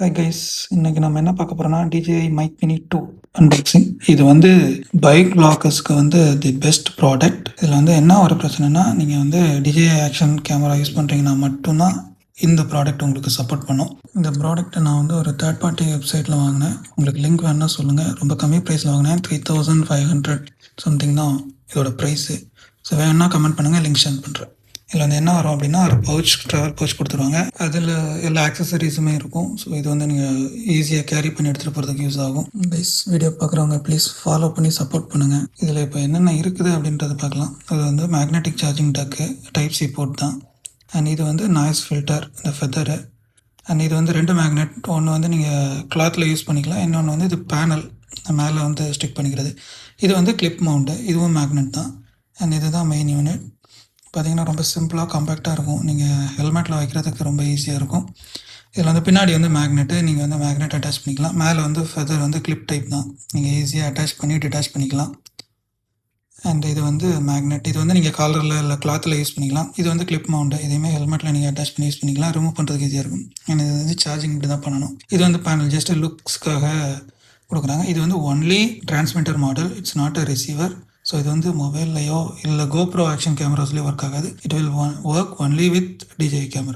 Hi guys, இன்னைக்கு நம்ம என்ன பார்க்க போறோம்னா DJI Mic Mini 2 அன்பாக்சிங். இது வந்து பைக் vloggers-க்கு வந்து தி பெஸ்ட் ப்ராடக்ட். இதில் வந்து என்ன ஒரு பிரச்சனைனா, நீங்கள் வந்து DJI ஆக்ஷன் கேமரா யூஸ் பண்ணுறீங்கன்னா மட்டும்தான் இந்த ப்ராடக்ட் உங்களுக்கு சப்போர்ட் பண்ணும். இந்த ப்ராடக்ட்டை நான் வந்து ஒரு தேர்ட் பார்ட்டி வெப்சைட்டில் வாங்கினேன். உங்களுக்கு லிங்க் வேணுன்னா சொல்லுங்கள். ரொம்ப கம்மி ப்ரைஸில் வாங்கினேன். 3500 சம்திங் தான் இதோட ப்ரைஸு. ஸோ வேணுன்னா கமெண்ட் பண்ணுங்கள், லிங்க் ஷேர் பண்ணுறேன். இதில் வந்து என்ன வரும் அப்படின்னா, ஒரு பவுச், ட்ராவல் பவுச் கொடுத்துருவாங்க. அதில் எல்லா ஆக்சசரிஸுமே இருக்கும். ஸோ இது வந்து நீங்கள் ஈஸியாக கேரி பண்ணி எடுத்துகிட்டு போகிறதுக்கு யூஸ் ஆகும். கைஸ், வீடியோ பார்க்குறவங்க ப்ளீஸ் ஃபாலோ பண்ணி சப்போர்ட் பண்ணுங்கள். இதில் இப்போ என்னென்ன இருக்குது அப்படின்றத பார்க்கலாம். அது வந்து மேக்னெட்டிக் சார்ஜிங் டக்கு, டைப் சி போர்ட் தான். அண்ட் இது வந்து நாய்ஸ் ஃபில்டர், இந்த ஃபெதரு. அண்ட் இது வந்து 2 மேக்னெட். ஒன்று வந்து நீங்கள் கிளாத்தில் யூஸ் பண்ணிக்கலாம், இன்னொன்று வந்து இது பேனல் மேலே வந்து ஸ்டிக் பண்ணிக்கிறது. இது வந்து கிளிப் மவுண்ட்டு, இதுவும் மேக்னெட் தான். அண்ட் இதுதான் மெயின் யூனிட். பார்த்திங்கன்னா ரொம்ப சிம்பிளாக காம்பேக்டாக இருக்கும். நீங்கள் ஹெல்மெட்டில் வைக்கிறதுக்கு ரொம்ப ஈஸியாக இருக்கும். இதில் வந்து பின்னாடி வந்து மேக்னெட்டு, நீங்கள் வந்து மேக்னெட் அட்டாச் பண்ணிக்கலாம். மேலே வந்து ஃபெதர் வந்து கிளிப் டைப் தான், நீங்கள் ஈஸியாக அட்டாச் பண்ணி டிட்டாச் பண்ணிக்கலாம். அண்ட் இது வந்து மேக்னெட், இது வந்து நீங்கள் காலரில் இல்லை கிளாத்தில் யூஸ் பண்ணிக்கலாம். இது வந்து கிளிப் மவுண்ட்டு, இதையுமே ஹெல்மெட்டில் நீங்கள் அட்டாச் பண்ணி யூஸ் பண்ணிக்கலாம். ரிமூவ் பண்ணுறதுக்கு ஈஸியாக இருக்கும். அண்ட் இது வந்து சார்ஜிங் இப்படி தான் பண்ணணும். இது வந்து பேனல் ஜஸ்ட் லுக்ஸ்க்காக கொடுக்குறாங்க. இது வந்து only transmitter model, it's not a receiver. So இது வந்து மொபைல்லையோ இல்லை GoPro ஆக்ஷன் கேமராஸ்லேயோ ஒர்க் ஆகாது. It will work only with DJI camera.